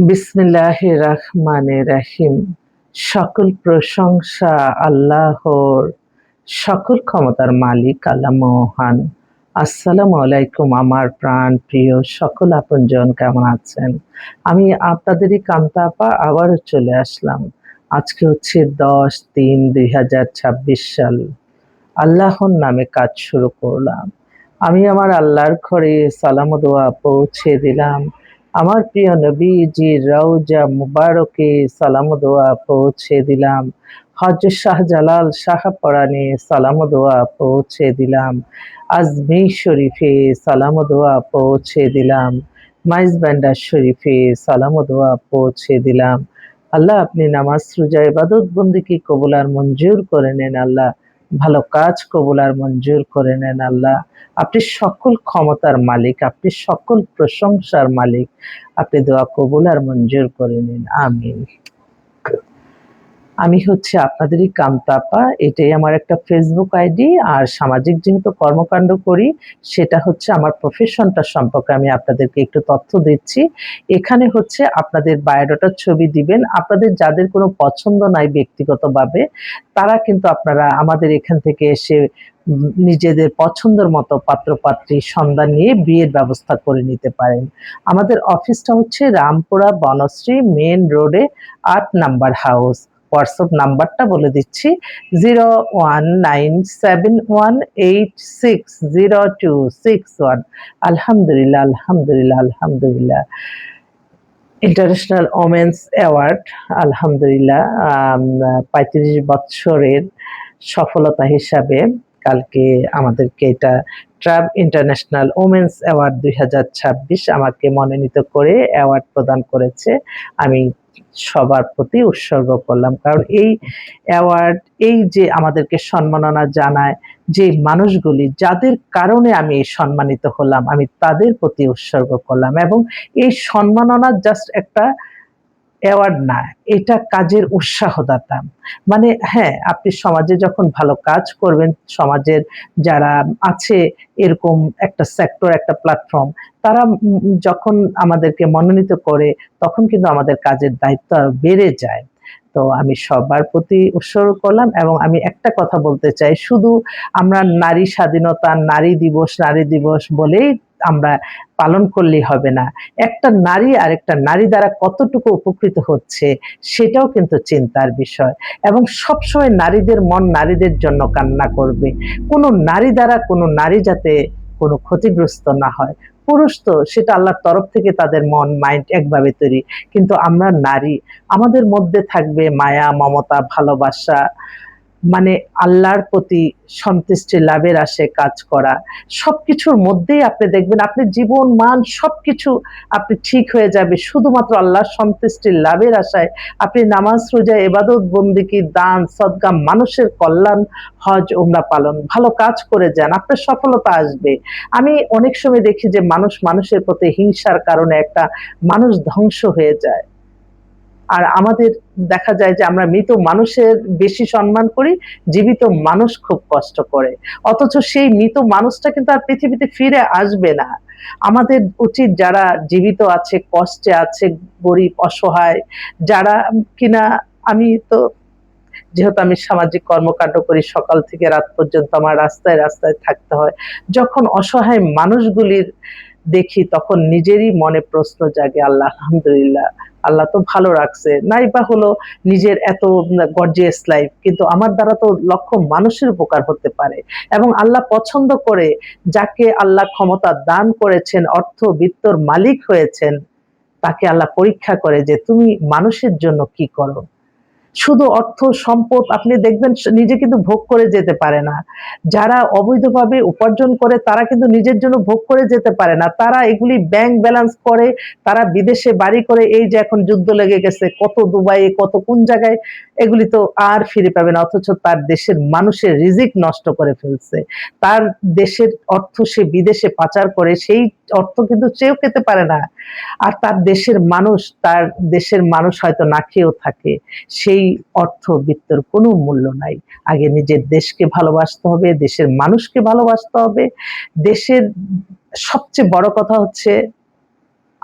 বিসমিল্লাহির রহমানির রহিম। সকল প্রশংসা আল্লাহর, সকল ক্ষমতার মালিক আল্লাহ মহান। আসসালামু আলাইকুম আমার প্রাণ প্রিয় সকল আপনজন, কেমন আছেন? আমি আপনাদেরই কান্তা আপা আবারও চলে আসলাম। আজকে হচ্ছে 10-3-2026 সাল। আল্লাহর নামে কাজ শুরু করলাম। আমি আমার আল্লাহর ঘরে সালাম ও দোয়া পৌঁছে দিলাম। আমার প্রিয় নবীজির রওজা মুবারকে সালাম ও দোয়া পৌঁছে দিলাম। হযরত শাহজালাল শাহপরানে সালাম ও দোয়া পৌঁছে দিলাম। আজমির শরীফে সালাম ও দোয়া পৌঁছে দিলাম। মাইজবান্ডার শরীফে সালাম ও দোয়া পৌঁছে দিলাম। আল্লাহ, আপনি নামাজ রোজা ইবাদত বন্দেগী কবুল আর মঞ্জুর করে নেন আল্লাহ। ভালো কাজ কবুল আর মঞ্জুর করে নেন আল্লাহ। আপনি সকল ক্ষমতার মালিক, আপনি সকল প্রশংসার মালিক। আপনি দোয়া কবুল আর মঞ্জুর করে নিন, আমিন। আমি হচ্ছে আপনাদেরই কান্তা আপা। এটাই আমার একটা ফেসবুক আইডি। আর সামাজিক যেহেতু কর্মকাণ্ড করি, সেটা হচ্ছে আমার প্রফেশনটা সম্পর্কে আমি আপনাদেরকে একটু তথ্য দিচ্ছি। এখানে হচ্ছে আপনাদের বায়োডাটার ছবি দিবেন। আপনাদের যাদের কোনো পছন্দ নাই ব্যক্তিগতভাবে, তারা কিন্তু আপনারা আমাদের এখান থেকে এসে নিজেদের পছন্দের মতো পাত্র-পাত্রী সন্ধান নিয়ে বিয়ের ব্যবস্থা করে নিতে পারেন। আমাদের অফিসটা হচ্ছে রামপুরা বনশ্রী মেইন রোডে ৮ নাম্বার হাউস। হোয়াটসঅ্যাপ নাম্বারটা বলে দিচ্ছি, 019718600261। আলহামদুলিল্লাহ, আলহামদুলিল্লাহ, আলহামদুলিল্লাহ। ইন্টারন্যাশনাল ওমেন্স অ্যাওয়ার্ড, আলহামদুলিল্লাহ, ৩৫ বৎসরের সফলতা হিসাবে কালকে আমাদেরকে এটা ট্রাব ইন্টারন্যাশনাল ওমেন্স অ্যাওয়ার্ড ২০২৬ আমাকে মনোনীত করে অ্যাওয়ার্ড প্রদান করেছে। আমি সবার প্রতি উৎসর্গ করলাম। কারণ এই অ্যাওয়ার্ড, এই যে আমাদেরকে সম্মাননা জানায় যে মানুষগুলি, যাদের কারণে আমি সম্মানিত হলাম, আমি তাদের প্রতি উৎসর্গ করলাম। এবং এই সম্মাননা জাস্ট একটা অ্যাওয়ার্ড না, এটা কাজের উৎসাহদাতা। মানে হ্যাঁ, আপনি সমাজে যখন ভালো কাজ করবেন, সমাজের যারা আছে এরকম একটা সেক্টর, একটা প্ল্যাটফর্ম, তারা যখন আমাদেরকে মনোনীত করে, তখন কিন্তু আমাদের কাজের দায়িত্ব আরো বেড়ে যায়। তো আমি সবার প্রতি উৎসর্গ করলাম। এবং আমি একটা কথা বলতে চাই, শুধু আমরা নারী স্বাধীনতা, নারী দিবস বলেই আমরা পালন করলেই হবে না। একটা নারী আরেকটা নারী দ্বারা কতটুকু উপকৃত হচ্ছে, সেটাও কিন্তু চিন্তার বিষয়। এবং সবসময় নারীদের মন নারীদের জন্য কান্না করবে। কোনো নারী দ্বারা কোনো নারী যাতে কোনো ক্ষতিগ্রস্ত না হয়। পুরুষ তো সেটা আল্লাহর তরফ থেকে তাদের মন মাইন্ড একভাবে তৈরি। কিন্তু আমরা নারী, আমাদের মধ্যে থাকবে মায়া, মমতা, ভালোবাসা, মানে আল্লাহর প্রতি সন্তুষ্টি লাভের আশায় কাজ করা। সবকিছুর মধ্যেই আপনি দেখবেন আপনার জীবন মান সবকিছু আপনি ঠিক হয়ে যাবে শুধুমাত্র আল্লাহর সন্তুষ্টি লাভের আশায়। আপনি নামাজ রোজা ইবাদত বন্দেগী দান সদকা, মানুষের কল্যাণ, হজ উমরা পালন, ভালো কাজ করে যান, আপনার সফলতা আসবে। আমি অনেক সময় দেখি যে মানুষ মানুষের প্রতি হিংসার কারণে একটা মানুষ ধ্বংস হয়ে যায়। আর আমাদের দেখা যায় যে আমরা মৃত মানুষের বেশি সম্মান করি, জীবিত মানুষ খুব কষ্ট করে। অথচ সেই মৃত মানুষটা কিন্তু আর পৃথিবীতে ফিরে আসবে না। আমাদের উচিত যারা জীবিত আছে, কষ্টে আছে, গরিব, অসহায়, যারা কিনা, আমি তো যেহেতু আমি সামাজিক কর্মকাণ্ড করি, সকাল থেকে রাত পর্যন্ত আমার রাস্তায় রাস্তায় থাকতে হয়। যখন অসহায় মানুষগুলির দেখি, তখন নিজেরই মনে প্রশ্ন জাগে, আল্লাহ আলহামদুলিল্লাহ, আল্লাহ তো ভালো রাখছে। নাইবা হলো নিজের এত গর্জিয়াস লাইফ, কিন্তু আমার দ্বারা তো লক্ষ মানুষের উপকার হতে পারে। এবং আল্লাহ পছন্দ করে, যাকে আল্লাহ ক্ষমতা দান করেছেন, অর্থ বিত্তর মালিক হয়েছেন, তাকে আল্লাহ পরীক্ষা করে যে তুমি মানুষের জন্য কি করো। শুধু অর্থ সম্পদ আপনি দেখবেন নিজে কিন্তু ভোগ করে যেতে পারে না। যারা অবৈধভাবে উপার্জন করে, তারা কিন্তু নিজের জন্য ভোগ করে যেতে পারে না। তারা এগুলি ব্যাংক ব্যালেন্স করে, তারা বিদেশে বাড়ি করে, এই যে এখন যুদ্ধ লেগে গেছে, কত দুবাইয়ে, কত কোন জায়গায়, এগুলি তো আর ফিরে পাবে না। অথচ তার দেশের মানুষের রিজিক নষ্ট করে ফেলছে। তার দেশের অর্থ সে বিদেশে পাচার করে, সেই অর্থ কিন্তু চেয়েও খেতে পারে না। আর তার দেশের মানুষ হয়তো না খেয়েও থাকে। সেই অর্থ বিত্তর কোনো মূল্য নাই। আগে নিজের দেশকে ভালোবাসতে হবে, দেশের মানুষকে ভালোবাসতে হবে। দেশের সবচেয়ে বড় কথা হচ্ছে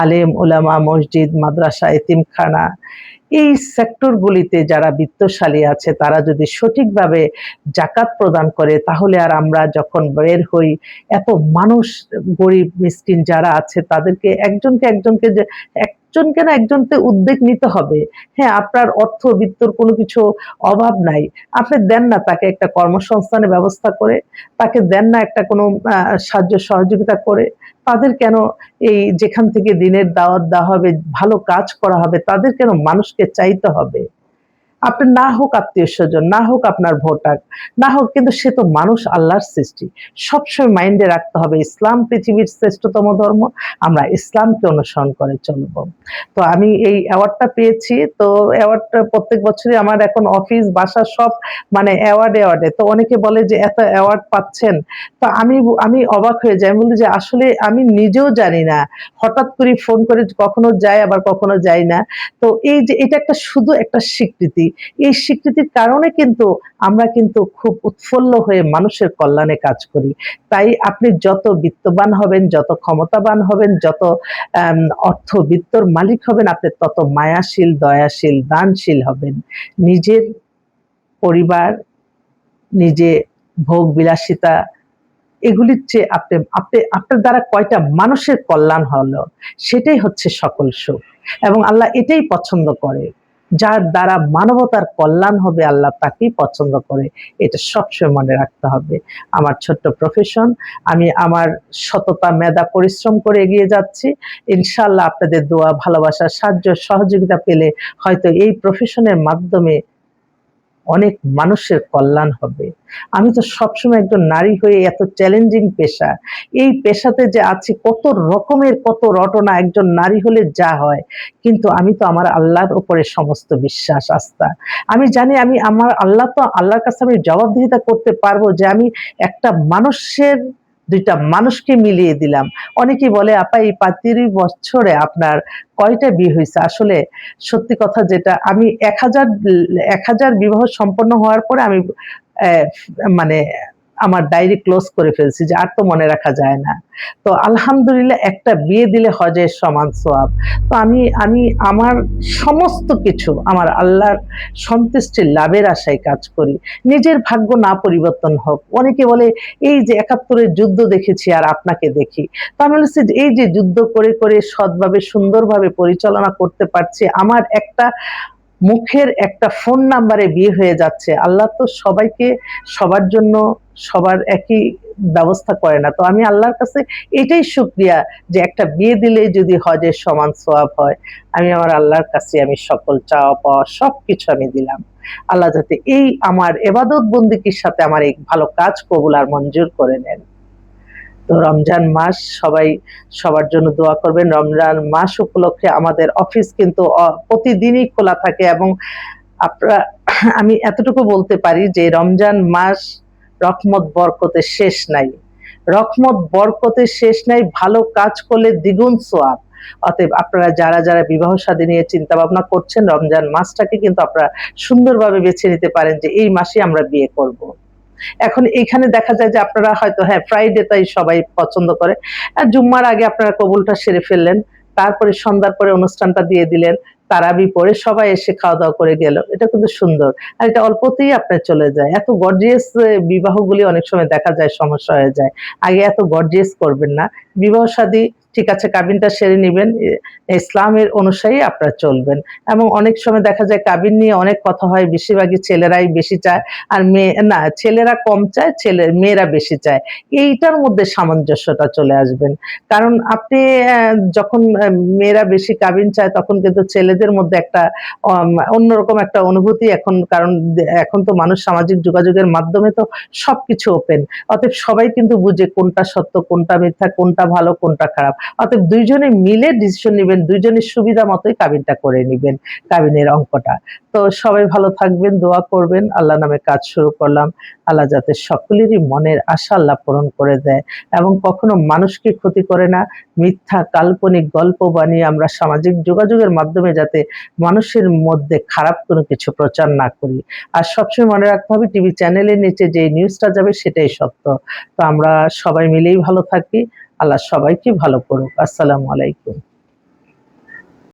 আলেম ওলামা, মসজিদ, মাদ্রাসা, এতিমখানা, এই সেক্টরগুলিতে যারা বিত্তশালী আছে তারা যদি সঠিকভাবে জাকাত প্রদান করে, তাহলে আর আমরা যখন বের হই এত মানুষ, গরিব মিসকিন যারা আছে তাদেরকে একজনকে যে একজনকে না একজনকে উদ্যোগ নিতে হবে। হ্যাঁ, আপনার অর্থ বিত্তর কোনো কিছু অভাব নাই, আপনি দেন না তাকে একটা কর্মসংস্থানের ব্যবস্থা করে, তাকে দেন না একটা কোনো সাহায্য সহযোগিতা করে। তাদের কেন এই যেখান থেকে দিনের দাওয়াত দেওয়া হবে, ভালো কাজ করা হবে, তাদের কেন মানুষকে চাইতে হবে? আপনার না হোক আত্মীয়স্বজন, না হোক আপনার ভোটার, না হোক, কিন্তু সে তো মানুষ, আল্লাহর সৃষ্টি। সবসময় মাইন্ডে রাখতে হবে ইসলাম পৃথিবীর শ্রেষ্ঠতম ধর্ম, আমরা ইসলামকে অনুসরণ করে চলব। তো আমি এই অ্যাওয়ার্ডটা পেয়েছি, তো অ্যাওয়ার্ডটা প্রত্যেক বছরই আমার এখন অফিস বাসা সব মানে অ্যাওয়ার্ডে। তো অনেকে বলে যে এত অ্যাওয়ার্ড পাচ্ছেন, তো আমি অবাক হয়ে যাই, আমি বলি যে আসলে আমি নিজেও জানি না, হঠাৎ করে ফোন করে কখনো যাই আবার কখনো যাই না। তো এই যে এটা একটা শুধু একটা স্বীকৃতি, এই স্বীকৃতির কারণে কিন্তু আমরা কিন্তু খুব উৎফুল্ল হয়ে মানুষের কল্যাণে কাজ করি। তাই আপনি যত বিত্তবান হবেন, যত ক্ষমতাবান হবেন, যত অর্থবিত্তর মালিক হবেন, আপনি তত মায়াশীল, দয়াশীল, দানশীল হবেন। নিজের পরিবার, নিজে ভোগ বিলাসিতা, এগুলির চেয়ে আপনার দ্বারা কয়টা মানুষের কল্যাণ হলো, সেটাই হচ্ছে সকল সুখ। এবং আল্লাহ এটাই পছন্দ করে। যার দ্বারা মানবতার কল্যাণ হবে আল্লাহ তাকেই পছন্দ করে। এটা সবসময় মনে রাখতে হবে। আমার ছোট্ট প্রফেশন, আমি আমার সততা, মেধা, পরিশ্রম করে এগিয়ে যাচ্ছি। ইনশাআল্লাহ আপনাদের দোয়া, ভালোবাসা, সাহায্য, সহযোগিতা পেলে হয়তো এই প্রফেশনের মাধ্যমে অনেক মানুষের কল্যাণ হবে। আমি তো সবসময় একজন নারী হয়ে এত চ্যালেঞ্জিং পেশা, এই পেশাতে যে আছি কত রকমের কত রটনা, একজন নারী হলে যা হয়, কিন্তু আমি তো আমার আল্লাহর উপরে সমস্ত বিশ্বাস, আস্থা। আমি জানি আমি আমার আল্লাহর কাছে আমি জবাবদিহিতা করতে পারবো যে আমি একটা মানুষের ২ টা মানুষকে মিলিয়ে দিলাম। অনেকেই বলে আপা এই ৩৫ বছরে আপনার কয়টা বিয়ে হইছে? আসলে সত্যি কথা যেটা, আমি ১,০০০ বিবাহ সম্পন্ন হওয়ার পরে আমি মানে আমার ডায়েরি ক্লোজ করে ফেলছি যে আর তো মনে রাখা যায় না। তো আলহামদুলিল্লাহ একটা বিয়ে দিলে হজের সমান সওয়াব। তো আমি আমার সমস্ত কিছু আমার আল্লাহর সন্তুষ্টি লাভের আশায় কাজ করি। নিজের ভাগ্য না পরিবর্তন হোক। অনেকে বলে এই যে ৭১ এর যুদ্ধ দেখেছি আর আপনাকে দেখি। তো আমি বলেছি যে এই যে যুদ্ধ করে সৎভাবে সুন্দরভাবে পরিচালনা করতে পারছি, আমার একটা মুখের একটা ফোন নাম্বারে বিয়ে হয়ে যাচ্ছে। আল্লাহ তো সবাইকে সবার জন্য সবার একই ব্যবস্থা করে না। তো আমি আল্লাহর কাছে এটাই শুকরিয়া যে একটা বিয়ে দিলেই যদি হজের সমান সওয়াব হয়। আমি আমার আল্লাহর কাছে আমি সকল চাওয়া পাওয়া সবকিছু আমি দিলাম। আল্লাহ যাতে এই আমার ইবাদত বন্দেগীর সাথে আমার এই ভালো কাজ কবুল আর মঞ্জুর করে নেন। তো রমজান মাস সবাই সবার জন্য দোয়া করবেন। রমজান মাস উপলক্ষে আমাদের অফিস কিন্তু প্রতিদিনই খোলা থাকে, এবং আপনারা আমি এতটুকু বলতে পারি যে রমজান মাস রহমত বরকতের শেষ নাই। রহমত বরকতের শেষ নাই, ভালো কাজ করলে দ্বিগুণ সওয়াব। অতএব আপনারা যারা বিবাহ শাদী নিয়ে চিন্তা ভাবনা করছেন, রমজান মাসটাকে কিন্তু আপনারা সুন্দরভাবে বেছে নিতে পারেন যে এই মাসে আমরা বিয়ে করব। এখন এখানে দেখা যায় যে আপনারা হয়তো হ্যাঁ ফ্রাইডে তাই সবাই পছন্দ করে, জুম্মার আগে আপনারা কবুলটা সেরে ফেললেন, তারপরে সন্ধ্যার পরে অনুষ্ঠানটা দিয়ে দিলেন, তারাবি পড়ে সবাই এসে খাওয়া দাওয়া করে গেল, এটা কিন্তু সুন্দর। আর এটা অল্পতেই আপনার চলে যায়। এত গর্জিয়াস বিবাহগুলি অনেক সময় দেখা যায় সমস্যা হয়ে যায়। আগে এত গর্জিয়াস করবেন না। বিবাহ শাদী ঠিক আছে, কাবিনটা সেরে নিবেন, ইসলামের অনুসারী আপনারা চলবেন। এবং অনেক সময় দেখা যায় কাবিন নিয়ে অনেক কথা হয়, বেশিরভাগই ছেলেরাই বেশি চায়, আর না ছেলেরা কম চায়, মেয়েরা বেশি চায়। এইটার মধ্যে সামঞ্জস্যটা চলে আসবেন। কারণ আপনি যখন মেয়েরা বেশি কাবিন চায় তখন কিন্তু ছেলেদের মধ্যে একটা অন্যরকম একটা অনুভূতি, কারণ এখন তো মানুষ সামাজিক যোগাযোগের মাধ্যমে তো সবকিছু ওপেন। অতএব সবাই কিন্তু বুঝে কোনটা সত্য, কোনটা মিথ্যা, কোনটা ভালো, কোনটা খারাপ। অতএব ২ জনে মিলে ডিসিশন নিবেন, ২ জনের সুবিধা মতোই কাবিনটা করে নিবেন, কাবিনের অঙ্কটা। তো সবাই ভালো থাকবেন, দোয়া করবেন। আল্লাহ নামে কাজ শুরু করলাম। আল্লাহ যাতে সকলেরই মনের আশা আল্লাহ পূরণ করে দেয়, এবং কখনো মানুষকে ক্ষতি করে না। মিথ্যা কাল্পনিক গল্প বানিয়ে আমরা সামাজিক যোগাযোগের মাধ্যমে যাতে মানুষের মধ্যে খারাপ কোনো কিছু প্রচার না করি। আর সবসময় মনে রাখতে হবে টিভি চ্যানেলের নিচে যে নিউজটা যাবে সেটাই সত্য। তো আমরা সবাই মিলেই ভালো থাকি। আল্লাহ সবাইকে ভালো করুক। আসসালামু আলাইকুম।